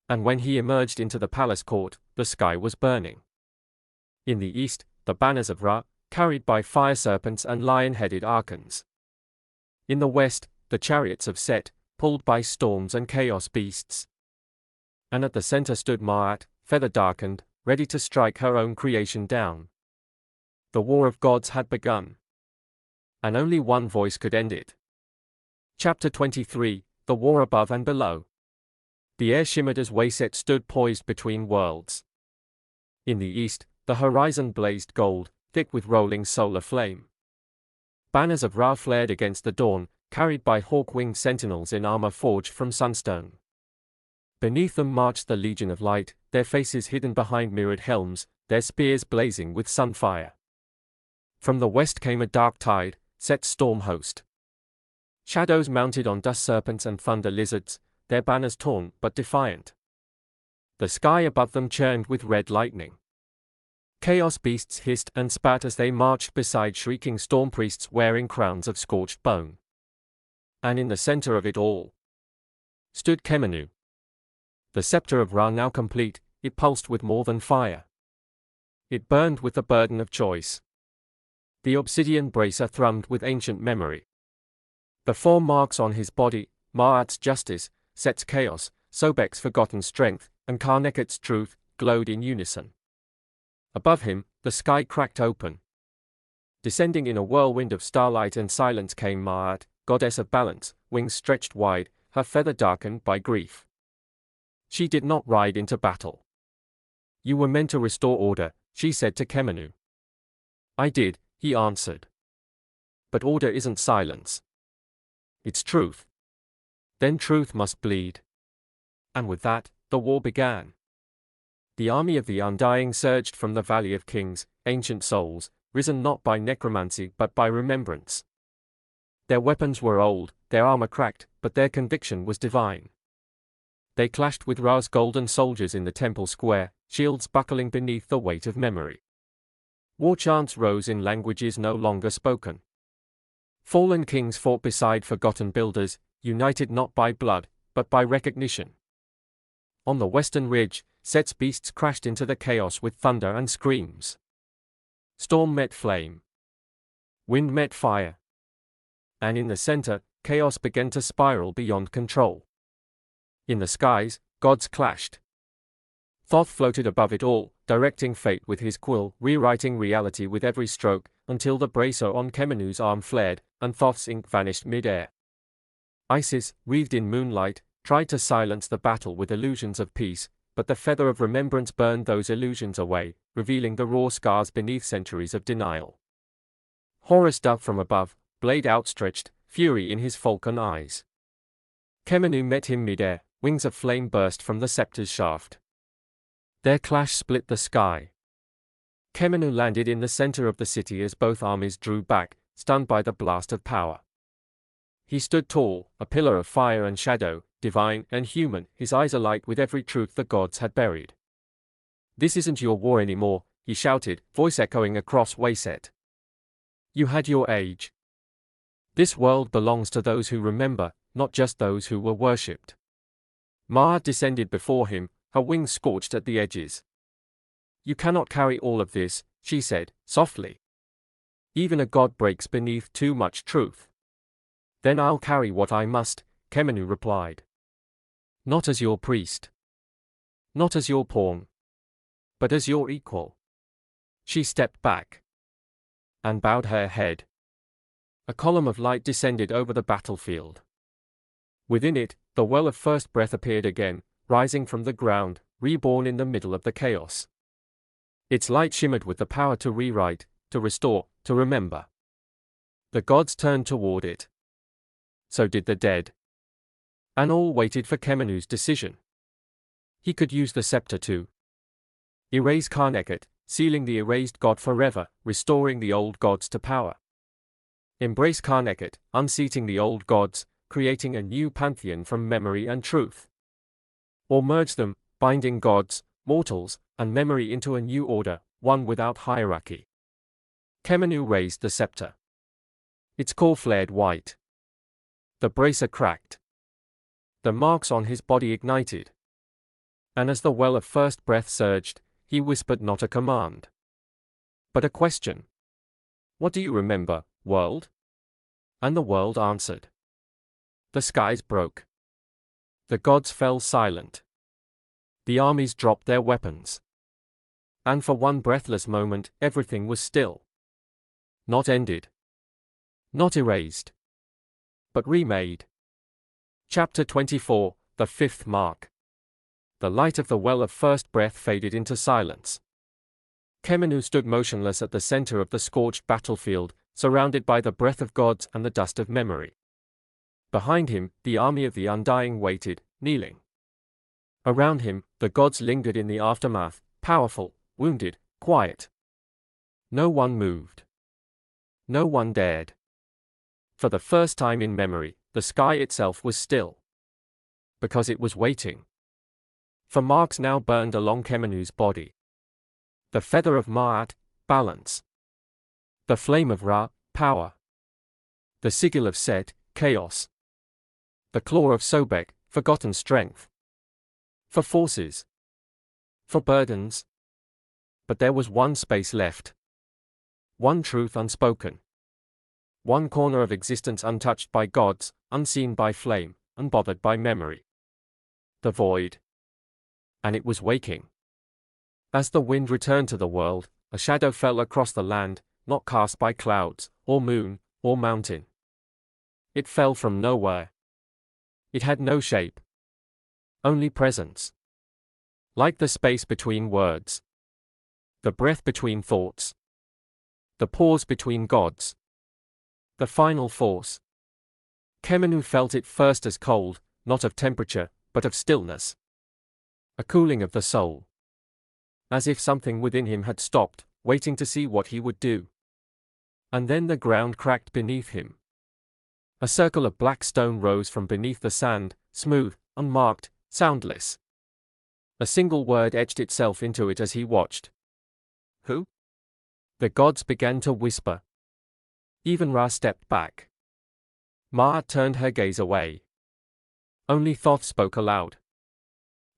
And when he emerged into the palace court, the sky was burning. In the east, the banners of Ra, carried by fire serpents and lion-headed archons. In the west, the chariots of Set, pulled by storms and chaos beasts. And at the center stood Ma'at, feather-darkened, ready to strike her own creation down. The war of gods had begun. And only one voice could end it. Chapter 23, The War Above and Below. The air shimmered as Wayset stood poised between worlds. In the east, the horizon blazed gold, thick with rolling solar flame. Banners of Ra flared against the dawn, carried by hawk-winged sentinels in armor forged from sunstone. Beneath them marched the Legion of Light, their faces hidden behind mirrored helms, their spears blazing with sunfire. From the west came a dark tide, Set's storm host. Shadows mounted on dust serpents and thunder lizards, their banners torn but defiant. The sky above them churned with red lightning. Chaos beasts hissed and spat as they marched beside shrieking storm priests wearing crowns of scorched bone. And in the center of it all stood Khemenu. The scepter of Ra now complete, it pulsed with more than fire. It burned with the burden of choice. The obsidian bracer thrummed with ancient memory. The 4 marks on his body, Ma'at's justice, Set's chaos, Sobek's forgotten strength, and Karneket's truth, glowed in unison. Above him, the sky cracked open. Descending in a whirlwind of starlight and silence came Ma'at, goddess of balance, wings stretched wide, her feather darkened by grief. She did not ride into battle. You were meant to restore order, she said to Khemenu. I did, he answered. But order isn't silence. It's truth. Then truth must bleed. And with that, the war began. The army of the Undying surged from the Valley of Kings, ancient souls, risen not by necromancy but by remembrance. Their weapons were old, their armor cracked, but their conviction was divine. They clashed with Ra's golden soldiers in the temple square, shields buckling beneath the weight of memory. War chants rose in languages no longer spoken. Fallen kings fought beside forgotten builders, united not by blood, but by recognition. On the western ridge, Set's beasts crashed into the chaos with thunder and screams. Storm met flame. Wind met fire. And in the center, chaos began to spiral beyond control. In the skies, gods clashed. Thoth floated above it all, directing fate with his quill, rewriting reality with every stroke, until the bracer on Khmenu's arm flared, and Thoth's ink vanished mid-air. Isis, wreathed in moonlight, tried to silence the battle with illusions of peace, but the feather of remembrance burned those illusions away, revealing the raw scars beneath centuries of denial. Horus dug from above, blade outstretched, fury in his falcon eyes. Khemenu met him mid-air, wings of flame burst from the scepter's shaft. Their clash split the sky. Khemenu landed in the center of the city as both armies drew back, stunned by the blast of power. He stood tall, a pillar of fire and shadow, divine and human, his eyes alight with every truth the gods had buried. "This isn't your war anymore," he shouted, voice echoing across Wayset. "You had your age. This world belongs to those who remember, not just those who were worshipped." Ma'at descended before him, her wings scorched at the edges. "You cannot carry all of this," she said, softly. "Even a god breaks beneath too much truth." "Then I'll carry what I must," Khemenu replied. "Not as your priest. Not as your pawn. But as your equal." She stepped back and bowed her head. A column of light descended over the battlefield. Within it, the well of first breath appeared again, rising from the ground, reborn in the middle of the chaos. Its light shimmered with the power to rewrite, to restore, to remember. The gods turned toward it. So did the dead. And all waited for Khmenu's decision. He could use the scepter to erase Karneket, sealing the erased god forever, restoring the old gods to power. Embrace Karneket, unseating the old gods, creating a new pantheon from memory and truth. Or merge them, binding gods, mortals, and memory into a new order, one without hierarchy. Khemenu raised the scepter. Its core flared white. The bracer cracked. The marks on his body ignited. And as the well of first breath surged, he whispered not a command, but a question. "What do you remember, world?" And the world answered. The skies broke. The gods fell silent. The armies dropped their weapons. And for one breathless moment, everything was still. Not ended. Not erased. But remade. Chapter 24, The Fifth Mark. The light of the well of first breath faded into silence. Khemenu stood motionless at the center of the scorched battlefield, surrounded by the breath of gods and the dust of memory. Behind him, the army of the undying waited, kneeling. Around him, the gods lingered in the aftermath, powerful, wounded, quiet. No one moved. No one dared. For the first time in memory, the sky itself was still. Because it was waiting. For marks now burned along Khmenu's body. The feather of Ma'at, balance. The flame of Ra, power. The sigil of Set, chaos. The claw of Sobek, forgotten strength. For forces. For burdens. But there was one space left. One truth unspoken. One corner of existence untouched by gods, unseen by flame, unbothered by memory. The void. And it was waking. As the wind returned to the world, a shadow fell across the land, not cast by clouds, or moon, or mountain. It fell from nowhere. It had no shape. Only presence. Like the space between words. The breath between thoughts. The pause between gods. The final force. Khemenu felt it first as cold, not of temperature, but of stillness. A cooling of the soul. As if something within him had stopped, waiting to see what he would do. And then the ground cracked beneath him. A circle of black stone rose from beneath the sand, smooth, unmarked, soundless. A single word etched itself into it as he watched. "Who?" The gods began to whisper. Even Ra stepped back. Ma'at turned her gaze away. Only Thoth spoke aloud.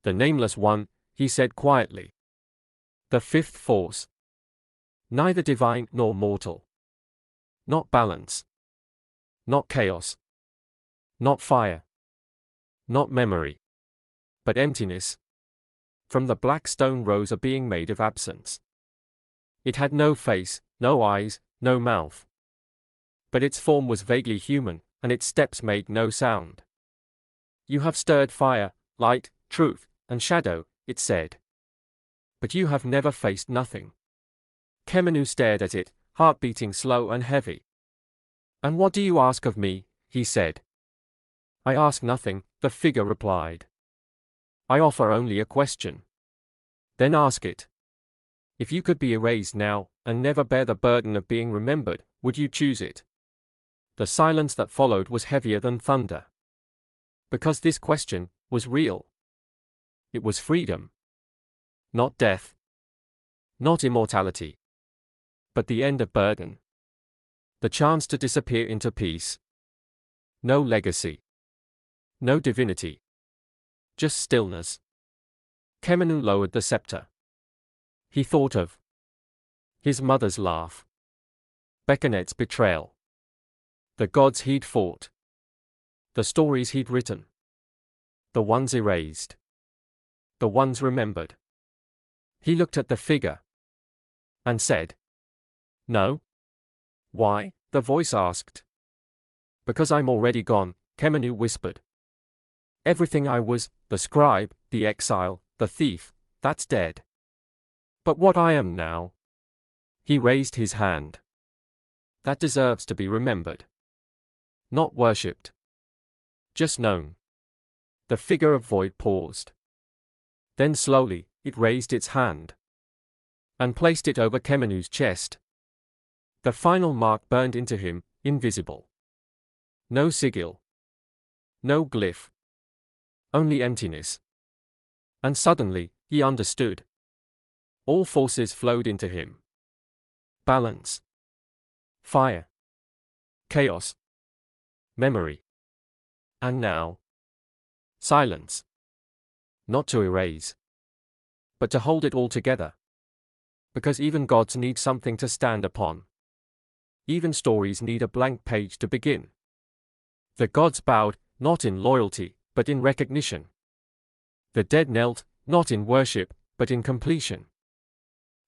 "The Nameless One," he said quietly. "The fifth force. Neither divine nor mortal. Not balance. Not chaos. Not fire. Not memory. But emptiness." From the black stone rose a being made of absence. It had no face, no eyes, no mouth. But its form was vaguely human, and its steps made no sound. "You have stirred fire, light, truth, and shadow," it said. "But you have never faced nothing." Khemenu stared at it, heart beating slow and heavy. "And what do you ask of me?" he said. "I ask nothing," the figure replied. I offer only a question. Then ask it. If you could be erased now, and never bear the burden of being remembered, would you choose it? The silence that followed was heavier than thunder. Because this question was real. It was freedom. Not death. Not immortality. But the end of burden. The chance to disappear into peace. No legacy. No divinity. Just stillness. Khemenu lowered the scepter. He thought of his mother's laugh. Beckernet's betrayal. The gods he'd fought. The stories he'd written. The ones erased. The ones remembered. He looked at the figure. And said, No. Why? The voice asked. Because I'm already gone, Khemenu whispered. Everything I was, the scribe, the exile, the thief, that's dead. But what I am now. He raised his hand. That deserves to be remembered. Not worshipped. Just known. The figure of void paused. Then slowly, it raised its hand. And placed it over Khemenu's chest. The final mark burned into him, invisible. No sigil. No glyph. Only emptiness. And suddenly, he understood. All forces flowed into him. Balance. Fire. Chaos. Memory. And now. Silence. Not to erase. But to hold it all together. Because even gods need something to stand upon. Even stories need a blank page to begin. The gods bowed, not in loyalty, but in recognition. The dead knelt, not in worship, but in completion.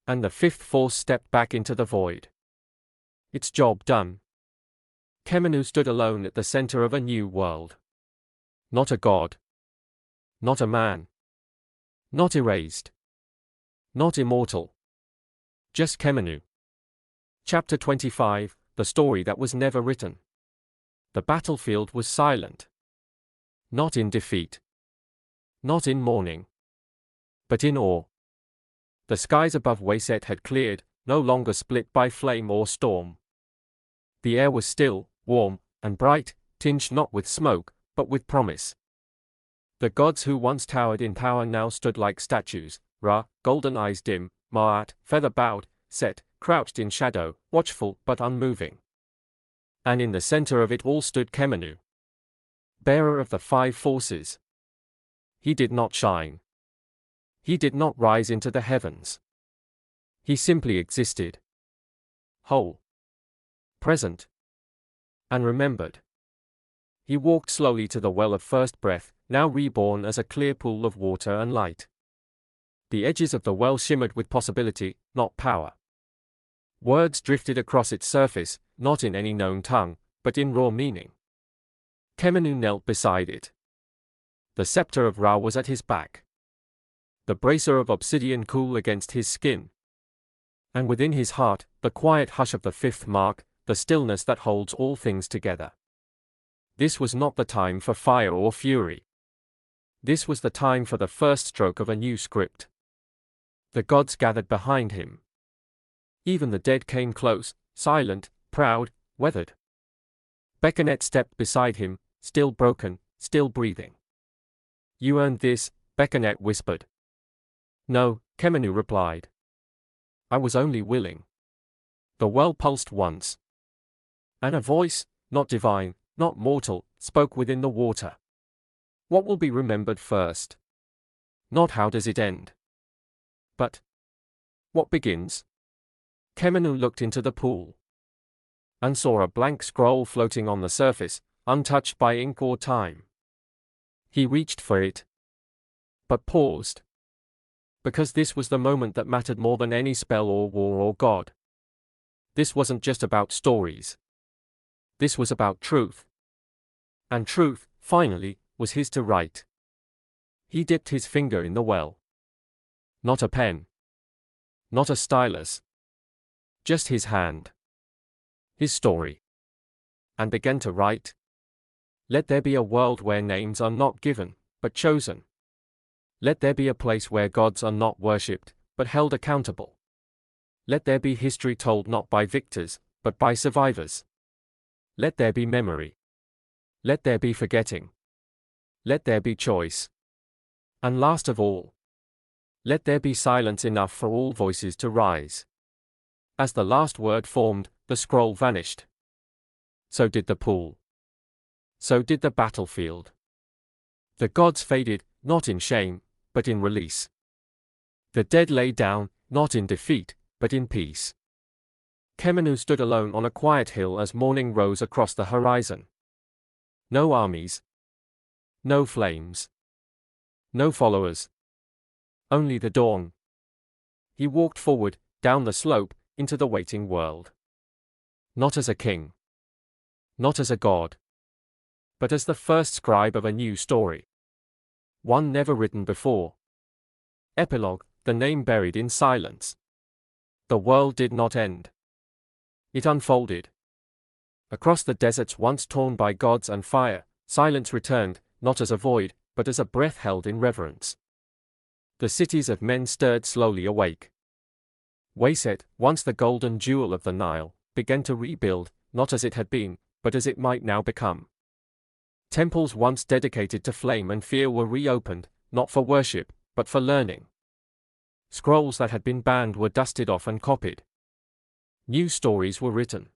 And the fifth force stepped back into the void. Its job done. Khemenu stood alone at the center of a new world. Not a god. Not a man. Not erased. Not immortal. Just Khemenu. Chapter 25, the story that was never written. The battlefield was silent. Not in defeat. Not in mourning. But in awe. The skies above Wayset had cleared, no longer split by flame or storm. The air was still, warm, and bright, tinged not with smoke, but with promise. The gods who once towered in power now stood like statues, Ra, golden eyes dim, Ma'at, feather-bowed, Set, crouched in shadow, watchful but unmoving. And in the center of it all stood Khemenu, bearer of the five forces. He did not shine. He did not rise into the heavens. He simply existed. Whole. Present. And remembered. He walked slowly to the well of first breath, now reborn as a clear pool of water and light. The edges of the well shimmered with possibility, not power. Words drifted across its surface, not in any known tongue, but in raw meaning. Khemenu knelt beside it. The scepter of Ra was at his back. The bracer of obsidian cool against his skin. And within his heart, the quiet hush of the fifth mark, the stillness that holds all things together. This was not the time for fire or fury. This was the time for the first stroke of a new script. The gods gathered behind him. Even the dead came close, silent, proud, weathered. Beckernet stepped beside him, still broken, still breathing. You earned this, Beckernet whispered. No, Khemenu replied. I was only willing. The well pulsed once. And a voice, not divine, not mortal, spoke within the water. What will be remembered first? Not how does it end? But what begins? Khemenu looked into the pool. And saw a blank scroll floating on the surface, untouched by ink or time. He reached for it. But paused. Because this was the moment that mattered more than any spell or war or god. This wasn't just about stories. This was about truth. And truth, finally, was his to write. He dipped his finger in the well. Not a pen. Not a stylus. Just his hand. His story. And began to write. Let there be a world where names are not given, but chosen. Let there be a place where gods are not worshipped, but held accountable. Let there be history told not by victors, but by survivors. Let there be memory. Let there be forgetting. Let there be choice. And last of all, let there be silence enough for all voices to rise. As the last word formed, the scroll vanished. So did the pool. So did the battlefield. The gods faded, not in shame, but in release. The dead lay down, not in defeat, but in peace. Khemenu stood alone on a quiet hill as morning rose across the horizon. No armies. No flames. No followers. Only the dawn. He walked forward, down the slope, into the waiting world. Not as a king. Not as a god. But as the first scribe of a new story. One never written before. Epilogue, the name buried in silence. The world did not end. It unfolded. Across the deserts once torn by gods and fire, silence returned, not as a void, but as a breath held in reverence. The cities of men stirred slowly awake. Wayset, once the golden jewel of the Nile, began to rebuild, not as it had been, but as it might now become. Temples once dedicated to flame and fear were reopened, not for worship, but for learning. Scrolls that had been banned were dusted off and copied. New stories were written.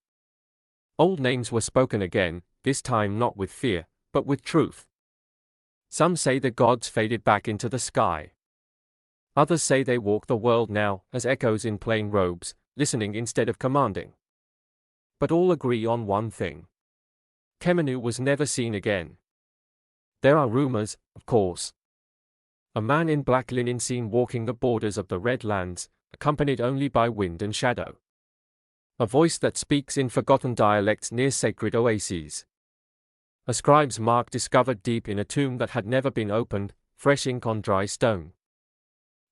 Old names were spoken again, this time not with fear, but with truth. Some say the gods faded back into the sky. Others say they walk the world now, as echoes in plain robes, listening instead of commanding. But all agree on one thing. Khemenu was never seen again. There are rumors, of course. A man in black linen seen walking the borders of the Red Lands, accompanied only by wind and shadow. A voice that speaks in forgotten dialects near sacred oases. A scribe's mark discovered deep in a tomb that had never been opened, fresh ink on dry stone.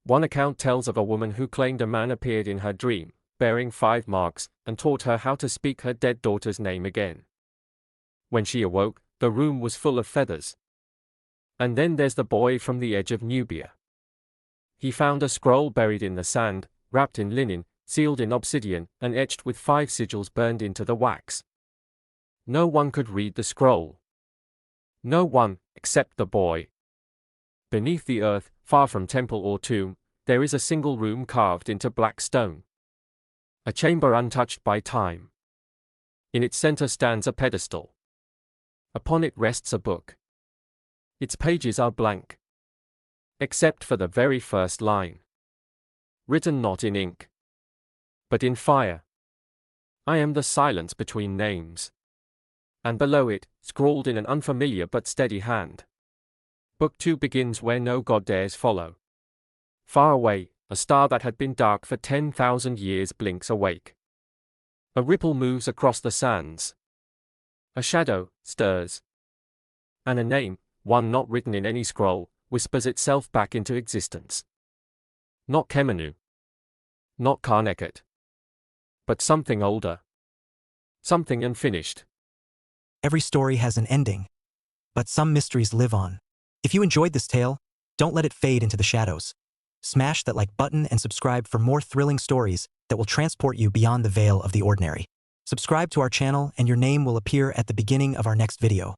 One account tells of a woman who claimed a man appeared in her dream, bearing 5 marks, and taught her how to speak her dead daughter's name again. When she awoke, the room was full of feathers. And then there's the boy from the edge of Nubia. He found a scroll buried in the sand, wrapped in linen, sealed in obsidian, and etched with 5 sigils burned into the wax. No one could read the scroll. No one, except the boy. Beneath the earth, far from temple or tomb, there is a single room carved into black stone. A chamber untouched by time. In its center stands a pedestal. Upon it rests a book. Its pages are blank. Except for the very first line. Written not in ink, but in fire. I am the silence between names. And below it, scrawled in an unfamiliar but steady hand. Book 2 begins where no god dares follow. Far away, a star that had been dark for 10,000 years blinks awake. A ripple moves across the sands. A shadow stirs. And a name, one not written in any scroll, whispers itself back into existence. Not Khemenu. Not Karneket. But something older. Something unfinished. Every story has an ending, but some mysteries live on. If you enjoyed this tale, don't let it fade into the shadows. Smash that like button and subscribe for more thrilling stories that will transport you beyond the veil of the ordinary. Subscribe to our channel and your name will appear at the beginning of our next video,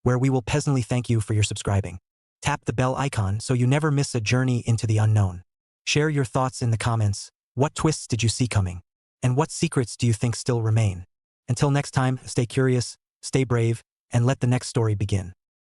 where we will pleasantly thank you for your subscribing. Tap the bell icon so you never miss a journey into the unknown. Share your thoughts in the comments. What twists did you see coming? And what secrets do you think still remain? Until next time, stay curious, stay brave, and let the next story begin.